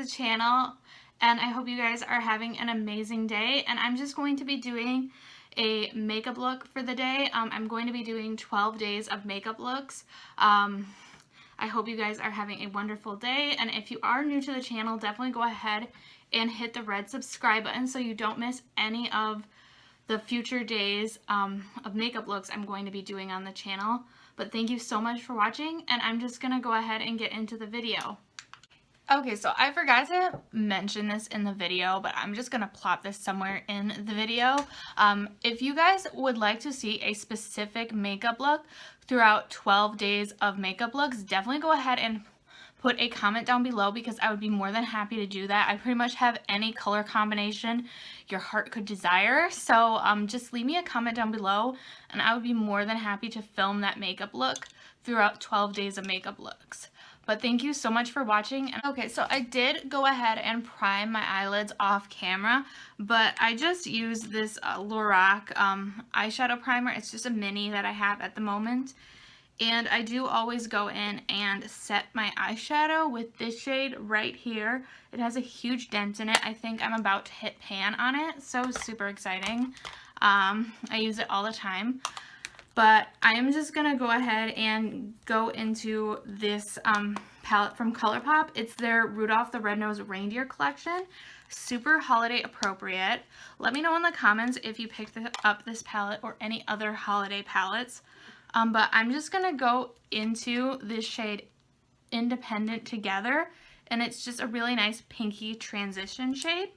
to the channel, and I hope you guys are having an amazing day. And I'm just going to be doing a makeup look for the day. I'm going to be doing 12 days of makeup looks. I hope you guys are having a wonderful day, and if you are new to the channel, definitely go ahead and hit the red subscribe button so you don't miss any of the future days of makeup looks I'm going to be doing on the channel. But thank you so much for watching, and I'm just gonna go ahead and get into the video. Okay, so I forgot to mention this in the video, but I'm just gonna plop this somewhere in the video. If you guys would like to see a specific makeup look throughout 12 days of makeup looks, definitely go ahead and put a comment down below, because I would be more than happy to do that. I pretty much have any color combination your heart could desire, so just leave me a comment down below and I would be more than happy to film that makeup look throughout 12 days of makeup looks. But thank you so much for watching. Okay, so I did go ahead and prime my eyelids off camera, but I just used this Lorac eyeshadow primer. It's just a mini that I have at the moment. And I do always go in and set my eyeshadow with this shade right here. It has a huge dent in it. I think I'm about to hit pan on it, so super exciting. I use it all the time. But I am just going to go ahead and go into this palette from ColourPop. It's their Rudolph the Red-Nosed Reindeer collection. Super holiday appropriate. Let me know in the comments if you picked up this palette or any other holiday palettes. But I'm just going to go into this shade Independent Together, and it's just a really nice pinky transition shade.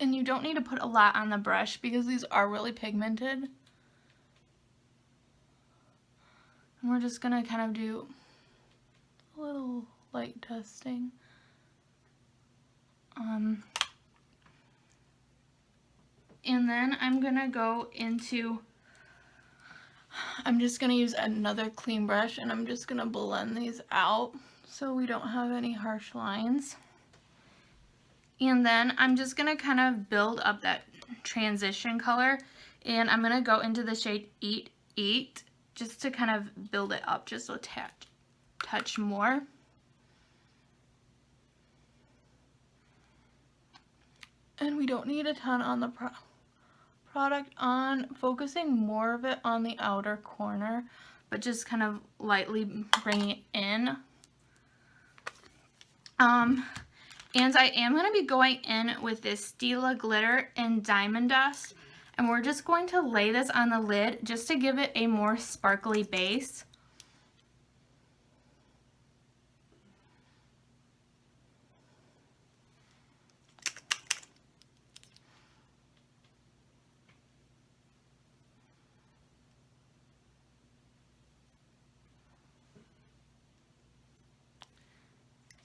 And you don't need to put a lot on the brush because these are really pigmented. And we're just going to kind of do a little light testing. And then I'm going to go into, I'm just going to use another clean brush and I'm just going to blend these out so we don't have any harsh lines. And then I'm just going to kind of build up that transition color, and I'm going to go into the shade Eat Eat just to kind of build it up just a touch more. And we don't need a ton on the product on, focusing more of it on the outer corner, but just kind of lightly bringing it in. And I am going to be going in with this Stila Glitter and Diamond Dust, and we're just going to lay this on the lid just to give it a more sparkly base.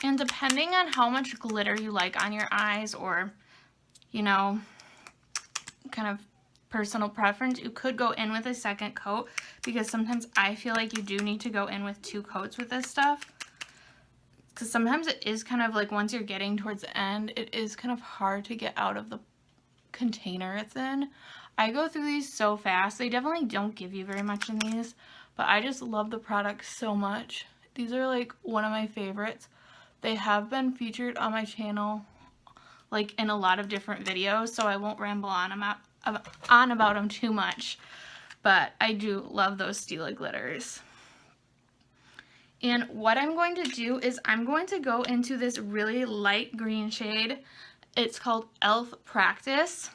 And depending on how much glitter you like on your eyes, or, you know, kind of personal preference, you could go in with a second coat, because sometimes I feel like you do need to go in with 2 coats with this stuff. Because sometimes it is kind of like, once you're getting towards the end, it is kind of hard to get out of the container it's in. I go through these so fast. They definitely don't give you very much in these, but I just love the product so much. These are like one of my favorites. They have been featured on my channel like in a lot of different videos, so I won't ramble on about them too much, but I do love those Stila glitters. And what I'm going to do is I'm going to go into this really light green shade. It's called Elf Practice.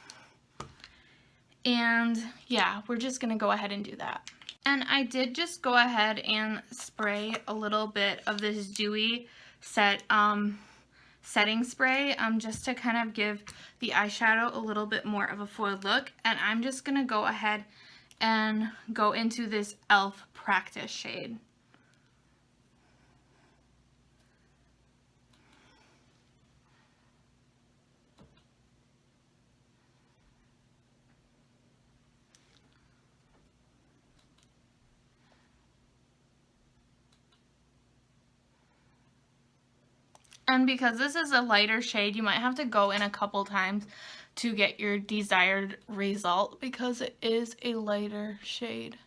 And yeah, we're just going to go ahead and do that. And I did just go ahead and spray a little bit of this dewy setting spray just to kind of give the eyeshadow a little bit more of a forward look. And I'm just going to go ahead and go into this Elf Practice shade. And because this is a lighter shade, you might have to go in a couple times to get your desired result because it is a lighter shade.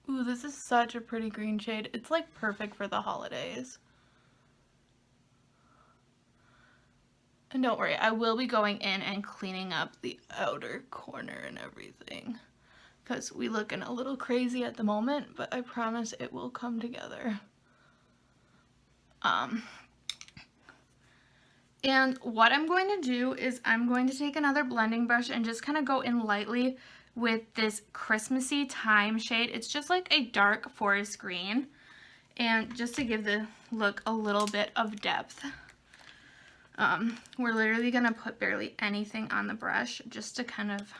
Ooh, this is such a pretty green shade. It's like perfect for the holidays. And don't worry, I will be going in and cleaning up the outer corner and everything, because we looking a little crazy at the moment, but I promise it will come together. And what I'm going to do is I'm going to take another blending brush and just kind of go in lightly with this Christmassy Thyme shade. It's just like a dark forest green, and just to give the look a little bit of depth. We're literally going to put barely anything on the brush just to kind of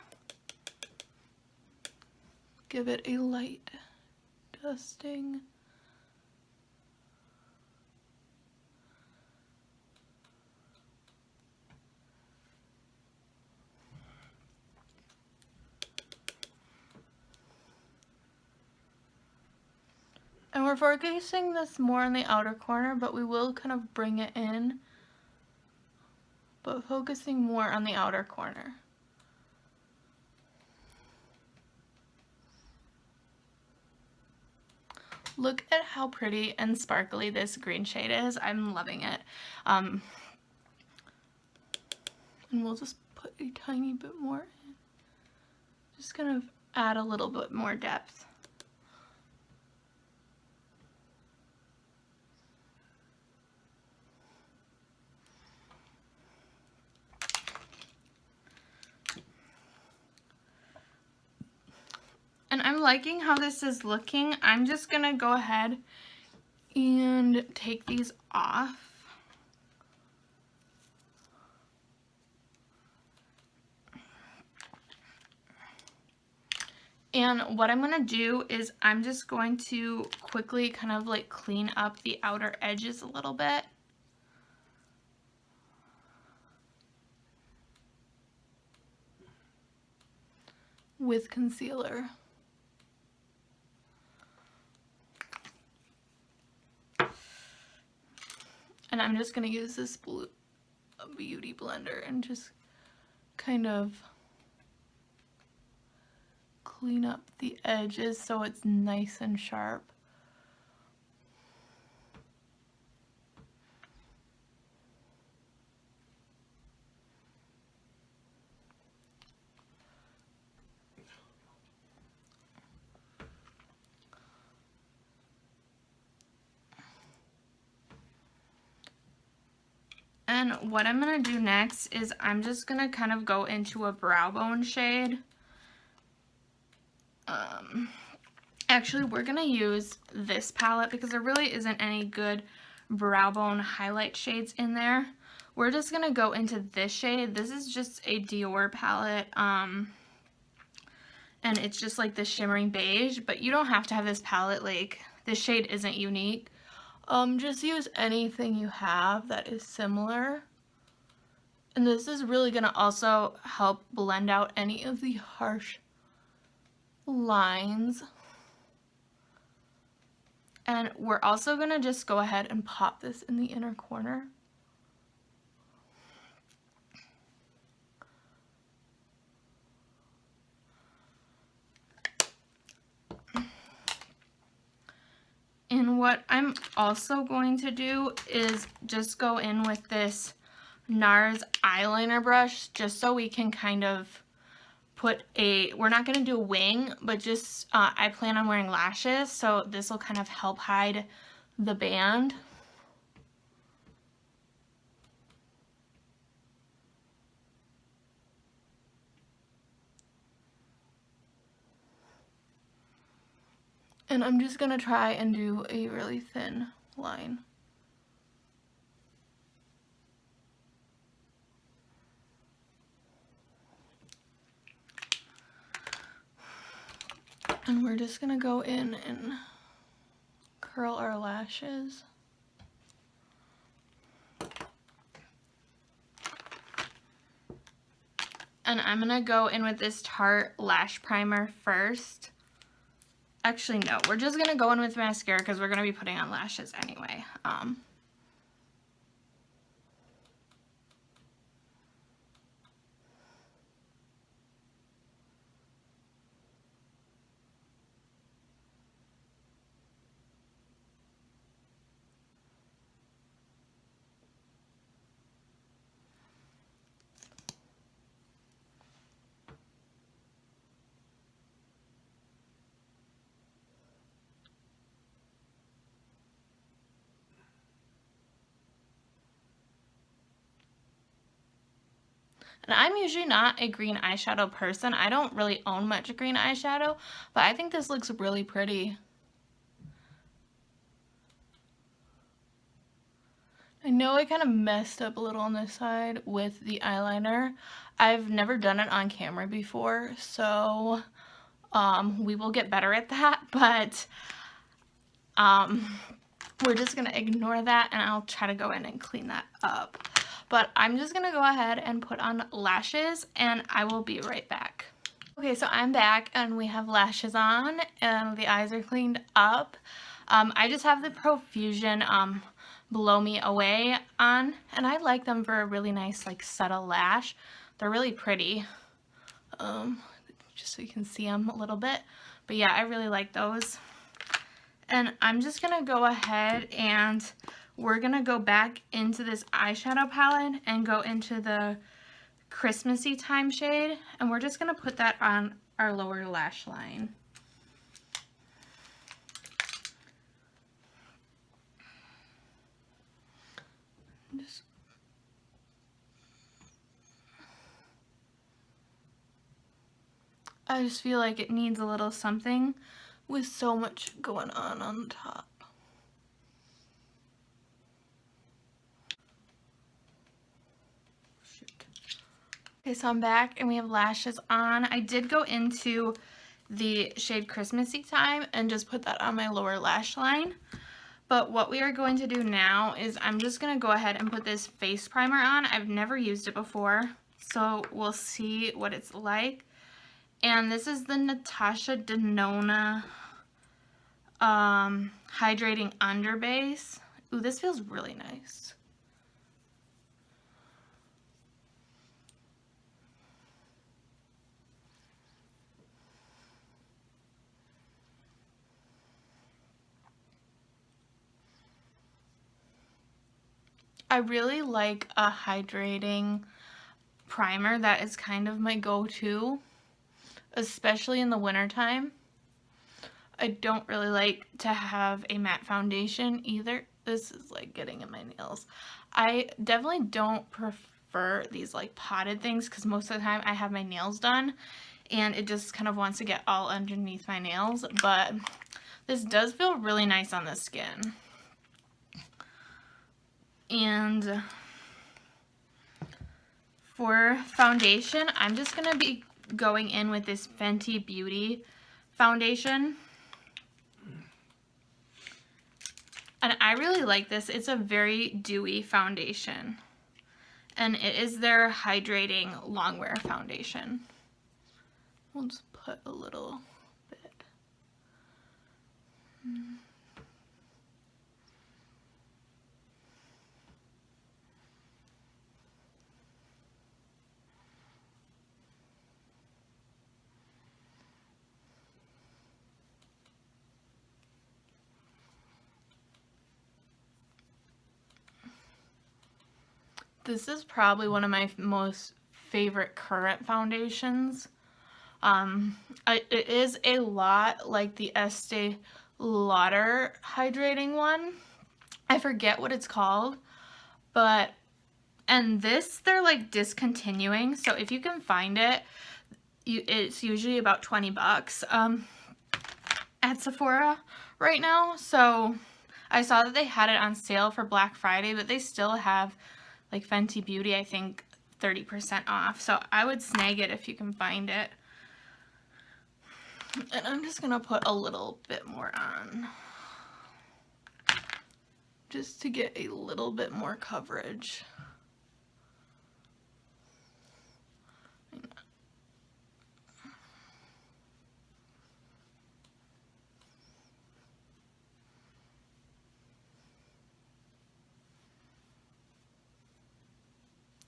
give it a light dusting. And we're focusing this more on the outer corner, but we will kind of bring it in, but focusing more on the outer corner. Look at how pretty and sparkly this green shade is. I'm loving it. And we'll just put a tiny bit more in. Just kind of add a little bit more depth. And I'm liking how this is looking. I'm just gonna go ahead and take these off. And what I'm gonna do is I'm just going to quickly kind of like clean up the outer edges a little bit. With concealer. And I'm just going to use this beauty blender and just kind of clean up the edges so it's nice and sharp. And what I'm going to do next is I'm just going to kind of go into a brow bone shade. Actually, we're going to use this palette because there really isn't any good brow bone highlight shades in there. We're just going to go into this shade. This is just a Dior palette. And it's just like the shimmering beige, but you don't have to have this palette. Like, this shade isn't unique. Just use anything you have that is similar. And this is really going to also help blend out any of the harsh lines. And we're also going to just go ahead and pop this in the inner corner. And what I'm also going to do is just go in with this NARS eyeliner brush just so we can kind of put we're not going to do a wing, but just I plan on wearing lashes, so this will kind of help hide the band. And I'm just going to try and do a really thin line. And we're just going to go in and curl our lashes. And I'm going to go in with this Tarte Lash Primer first. Actually, no. We're just going to go in with mascara because we're going to be putting on lashes anyway. And I'm usually not a green eyeshadow person. I don't really own much green eyeshadow, but I think this looks really pretty. I know I kind of messed up a little on this side with the eyeliner. I've never done it on camera before, so we will get better at that, but we're just going to ignore that, and I'll try to go in and clean that up. But I'm just going to go ahead and put on lashes, and I will be right back. Okay, so I'm back, and we have lashes on, and the eyes are cleaned up. I just have the Profusion Blow Me Away on, and I like them for a really nice, like, subtle lash. They're really pretty, just so you can see them a little bit. But yeah, I really like those. And I'm just going to go ahead and we're going to go back into this eyeshadow palette and go into the Christmassy Time shade. And we're just going to put that on our lower lash line. I just feel like it needs a little something with so much going on top. Shoot. Okay, so I'm back and we have lashes on. I did go into the shade Christmassy Time and just put that on my lower lash line. But what we are going to do now is I'm just going to go ahead and put this face primer on. I've never used it before, so we'll see what it's like. And this is the Natasha Denona Hydrating Underbase. Ooh, this feels really nice. I really like a hydrating primer that is kind of my go-to, especially in the wintertime. I don't really like to have a matte foundation either. This is like getting in my nails. I definitely don't prefer these like potted things because most of the time I have my nails done and it just kind of wants to get all underneath my nails, but this does feel really nice on the skin. And for foundation, I'm just going to be going in with this Fenty Beauty foundation. And I really like this. It's a very dewy foundation. And it is their hydrating longwear foundation. We'll just put a little bit. This is probably one of my most favorite current foundations. It is a lot like the Estee Lauder hydrating one. I forget what it's called, but, and this they're like discontinuing, so if you can find it, it's usually about 20 bucks at Sephora right now. So I saw that they had it on sale for Black Friday, but they still have like Fenty Beauty, I think 30% off. So I would snag it if you can find it. And I'm just gonna put a little bit more on, just to get a little bit more coverage.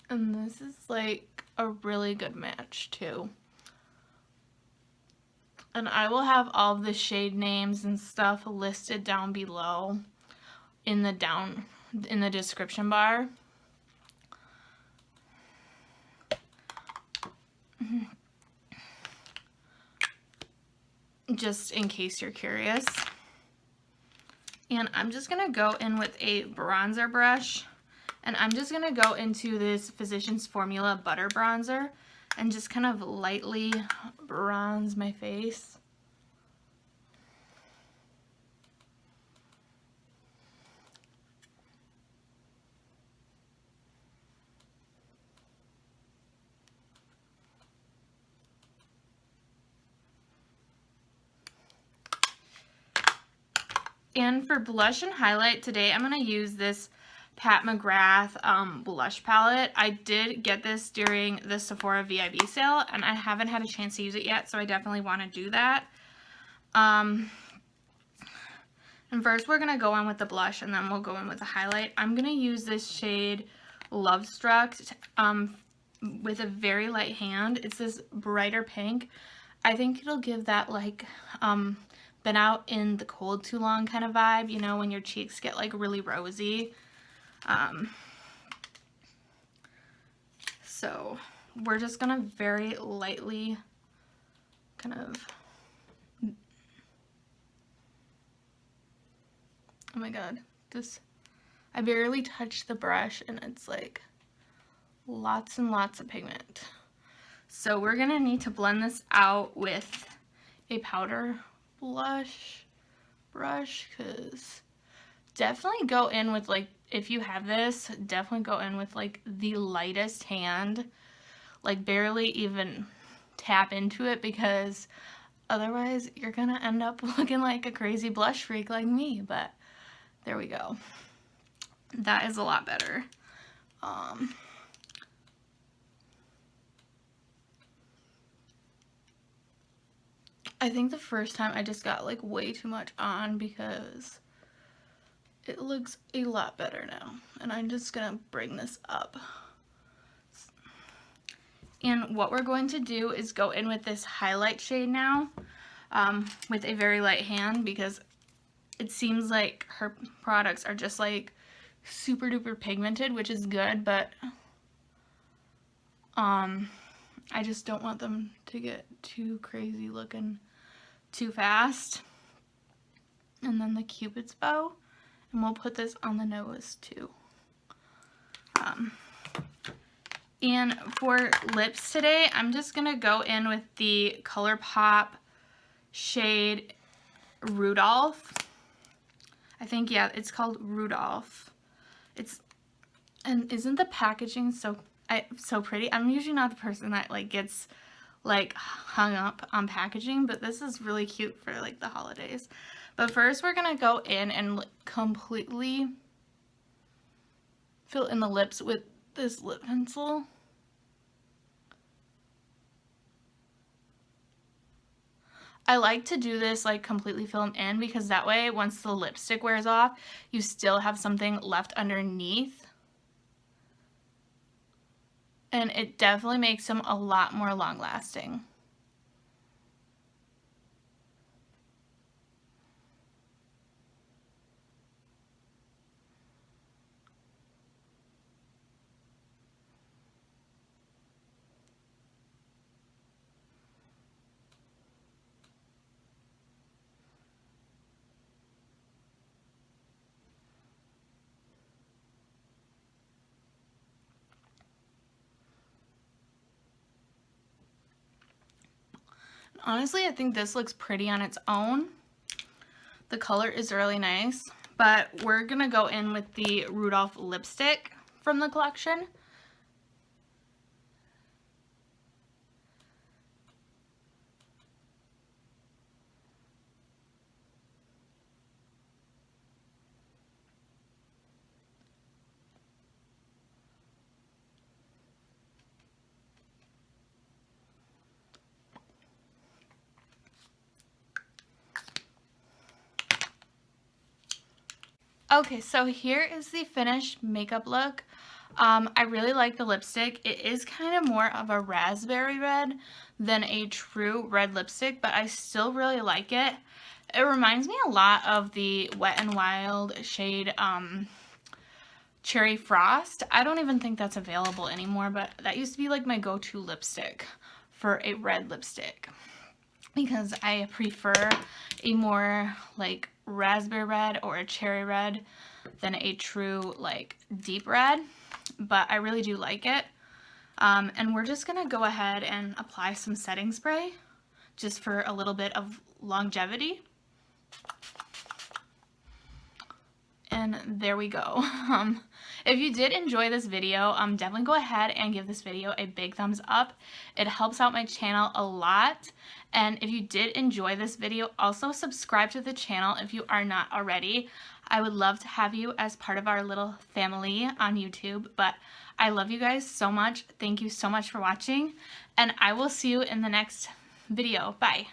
And this is like a really good match too. And I will have all of the shade names and stuff listed down below in the description bar. Just in case you're curious. And I'm just gonna go in with a bronzer brush, and I'm just gonna go into this Physicians Formula Butter Bronzer and just kind of lightly bronze my face. And for blush and highlight today, I'm going to use this Pat McGrath blush palette. I did get this during the Sephora VIB sale, and I haven't had a chance to use it yet, so I definitely want to do that. And first we're going to go on with the blush, and then we'll go in with the highlight. I'm going to use this shade Love Struck with a very light hand. It's this brighter pink. I think it'll give that like been out in the cold too long kind of vibe, you know, when your cheeks get like really rosy. So we're just gonna very lightly kind of, oh my god, I barely touched the brush and it's like lots and lots of pigment. So we're gonna need to blend this out with a powder blush brush, because definitely go in with, like, if you have this, definitely go in with like the lightest hand, like barely even tap into it, because otherwise you're gonna end up looking like a crazy blush freak like me. But there we go, that is a lot better. I think the first time I just got like way too much on, because it looks a lot better now. And I'm just gonna bring this up. And what we're going to do is go in with this highlight shade now with a very light hand, because it seems like her products are just like super duper pigmented, which is good, but I just don't want them to get too crazy looking too fast. And then the Cupid's bow, and we'll put this on the nose too. And for lips today, I'm just gonna go in with the ColourPop shade Rudolph. I think, yeah, it's called Rudolph. And isn't the packaging so pretty? I'm usually not the person that like gets like hung up on packaging, but this is really cute for like the holidays. But first we're gonna go in and completely fill in the lips with this lip pencil. I like to do this like completely fill them in, because that way once the lipstick wears off, you still have something left underneath. And it definitely makes them a lot more long lasting. Honestly, I think this looks pretty on its own. The color is really nice, but we're gonna go in with the Rudolph lipstick from the collection. Okay, so here is the finished makeup look. I really like the lipstick. It is kind of more of a raspberry red than a true red lipstick, but I still really like it. It reminds me a lot of the Wet n Wild shade Cherry Frost. I don't even think that's available anymore, but that used to be like my go-to lipstick for a red lipstick, because I prefer a more like raspberry red or a cherry red than a true like deep red, but I really do like it. And we're just gonna go ahead and apply some setting spray just for a little bit of longevity. And there we go. If you did enjoy this video, definitely go ahead and give this video a big thumbs up. It helps out my channel a lot. And if you did enjoy this video, also subscribe to the channel if you are not already. I would love to have you as part of our little family on YouTube, but I love you guys so much. Thank you so much for watching, and I will see you in the next video. Bye.